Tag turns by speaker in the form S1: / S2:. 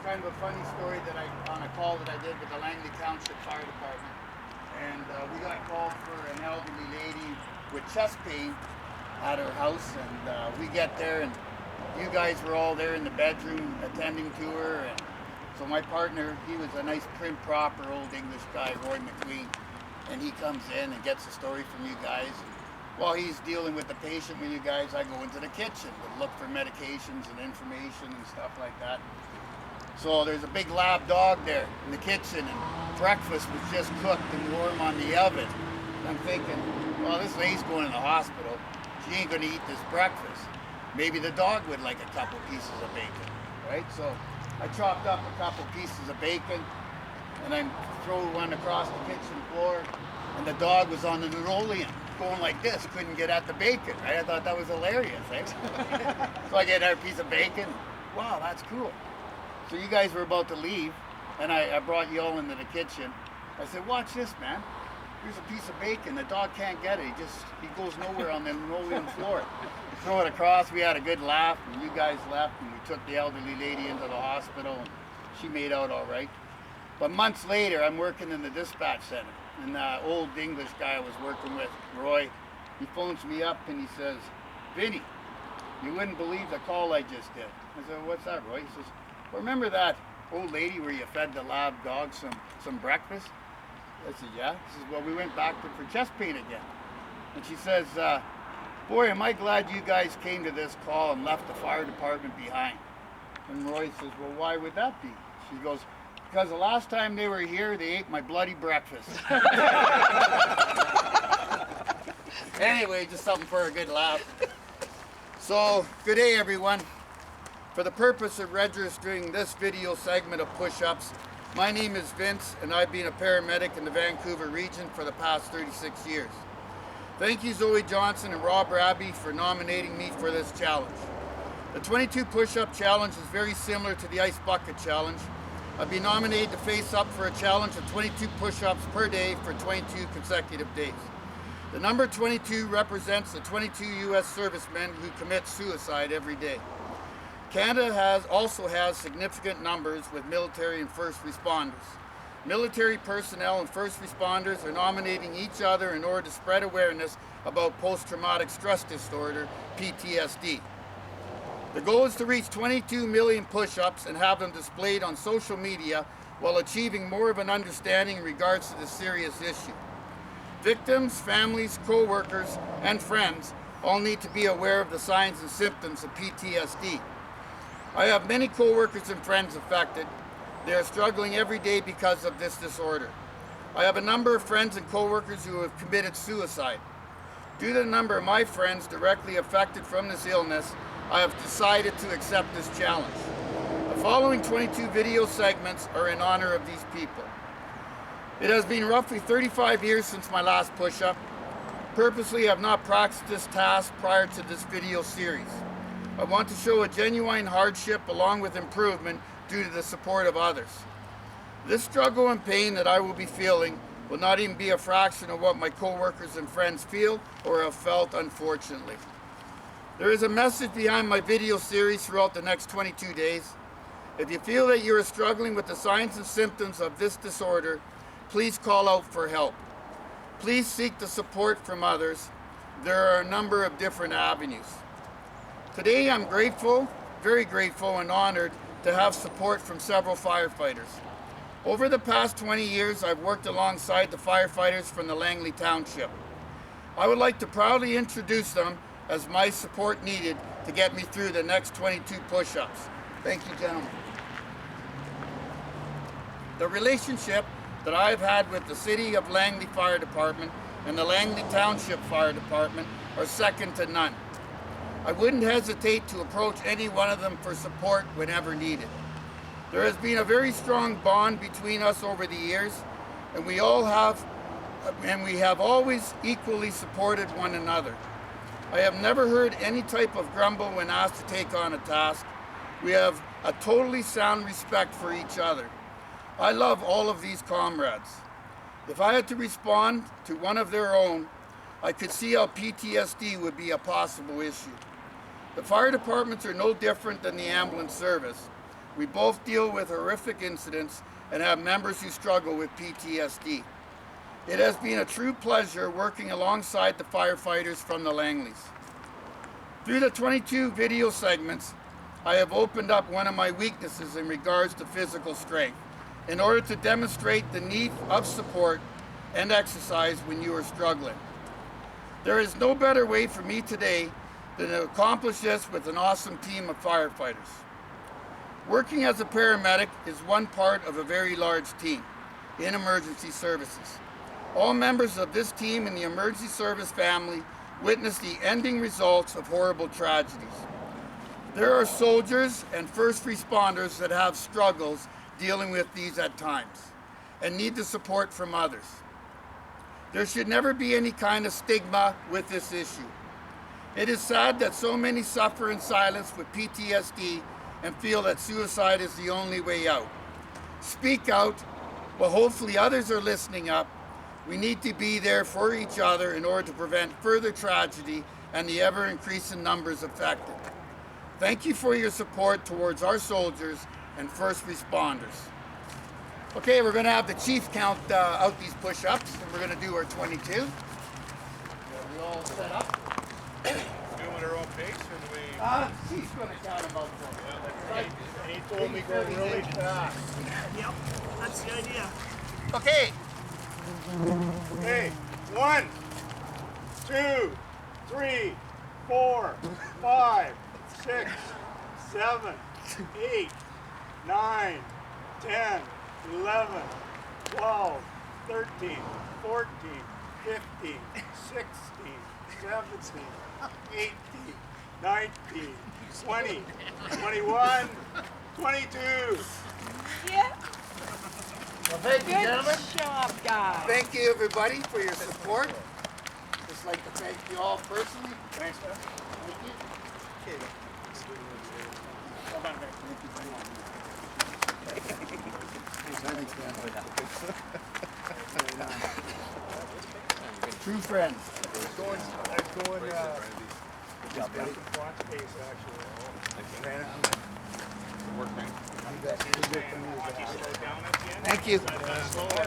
S1: kind of a funny story that on a call that I did with the Langley Township Fire Department. And we got called for an elderly lady with chest pain at her house, and we get there, and you guys were all there in the bedroom attending to her. And so my partner, he was a nice prim proper old English guy, Roy McQueen, and he comes in and gets a story from you guys. While he's dealing with the patient with you guys, I go into the kitchen to look for medications and information and stuff like that. So there's a big lab dog there in the kitchen, and breakfast was just cooked and warm on the oven. And I'm thinking, well, this lady's going to the hospital. She ain't going to eat this breakfast. Maybe the dog would like a couple pieces of bacon, right? So I chopped up a couple pieces of bacon, and I threw one across the kitchen floor, and the dog was on the linoleum going like this, couldn't get at the bacon, right? I thought that was hilarious, right? So I get another piece of bacon. Wow, that's cool. So you guys were about to leave, and I brought you all into the kitchen. I said, watch this, man. Here's a piece of bacon. The dog can't get it. He goes nowhere on the linoleum floor. Throw it across. We had a good laugh, and you guys left, and we took the elderly lady into the hospital, and she made out all right. But months later, I'm working in the dispatch center, and the old English guy I was working with, Roy, he phones me up and he says, Vinny, you wouldn't believe the call I just did. I said, what's that, Roy? He says, well, remember that old lady where you fed the lab dog some breakfast? I said, yeah. She says, well, we went back for chest pain again. And she says, boy, am I glad you guys came to this call and left the fire department behind. And Roy says, well, why would that be? She goes, because the last time they were here, they ate my bloody breakfast. Anyway, just something for a good laugh. So, good day everyone. For the purpose of registering this video segment of push-ups, my name is Vince, and I've been a paramedic in the Vancouver region for the past 36 years. Thank you Zoe Johnson and Rob Raby for nominating me for this challenge. The 22 push-up challenge is very similar to the ice bucket challenge. I've been nominated to face up for a challenge of 22 push-ups per day for 22 consecutive days. The number 22 represents the 22 U.S. servicemen who commit suicide every day. Canada also has significant numbers with military and first responders. Military personnel and first responders are nominating each other in order to spread awareness about post-traumatic stress disorder, PTSD. The goal is to reach 22 million push-ups and have them displayed on social media while achieving more of an understanding in regards to this serious issue. Victims, families, co-workers, and friends all need to be aware of the signs and symptoms of PTSD. I have many co-workers and friends affected. They are struggling every day because of this disorder. I have a number of friends and co-workers who have committed suicide. Due to the number of my friends directly affected from this illness, I have decided to accept this challenge. The following 22 video segments are in honor of these people. It has been roughly 35 years since my last push-up. Purposely, I have not practiced this task prior to this video series. I want to show a genuine hardship along with improvement due to the support of others. This struggle and pain that I will be feeling will not even be a fraction of what my co-workers and friends feel or have felt, unfortunately. There is a message behind my video series throughout the next 22 days. If you feel that you are struggling with the signs and symptoms of this disorder, please call out for help. Please seek the support from others. There are a number of different avenues. Today I'm grateful, very grateful and honored to have support from several firefighters. Over the past 20 years, I've worked alongside the firefighters from the Langley Township. I would like to proudly introduce them as my support needed to get me through the next 22 push-ups. Thank you, gentlemen. The relationship that I've had with the City of Langley Fire Department and the Langley Township Fire Department are second to none. I wouldn't hesitate to approach any one of them for support whenever needed. There has been a very strong bond between us over the years, and we have always equally supported one another. I have never heard any type of grumble when asked to take on a task. We have a totally sound respect for each other. I love all of these comrades. If I had to respond to one of their own, I could see how PTSD would be a possible issue. The fire departments are no different than the ambulance service. We both deal with horrific incidents and have members who struggle with PTSD. It has been a true pleasure working alongside the firefighters from the Langleys. Through the 22 video segments, I have opened up one of my weaknesses in regards to physical strength in order to demonstrate the need of support and exercise when you are struggling. There is no better way for me today than to accomplish this with an awesome team of firefighters. Working as a paramedic is one part of a very large team in emergency services. All members of this team in the emergency service family witness the ending results of horrible tragedies. There are soldiers and first responders that have struggles dealing with these at times and need the support from others. There should never be any kind of stigma with this issue. It is sad that so many suffer in silence with PTSD and feel that suicide is the only way out. Speak out, but hopefully others are listening up. We need to be there for each other in order to prevent further tragedy and the ever-increasing numbers affected. Thank you for your support towards our soldiers and first responders. Okay, we're going to have the chief count out these push-ups, and we're going to do our 22. Are we all set up?
S2: Doing our own pace, and we...
S1: Chief's going to count them out for me.
S2: And he told me go really fast.
S3: Yep, that's the idea.
S1: Okay.
S2: Okay, 1, 2, 3, 4, 5, 6, 7, 8, 9, 10, 11, 12, 13, 14, 15, 16, 17, 18, 19, 20, 21, 22.
S3: Yeah.
S1: Well, thank you, gentlemen.
S3: Good job, guys.
S1: Thank you, everybody, for your support. Just like to thank you all personally.
S2: Thanks, man.
S1: Thank you. True friends.
S2: Going watch pace, actually.
S1: Thank you.
S2: Slower.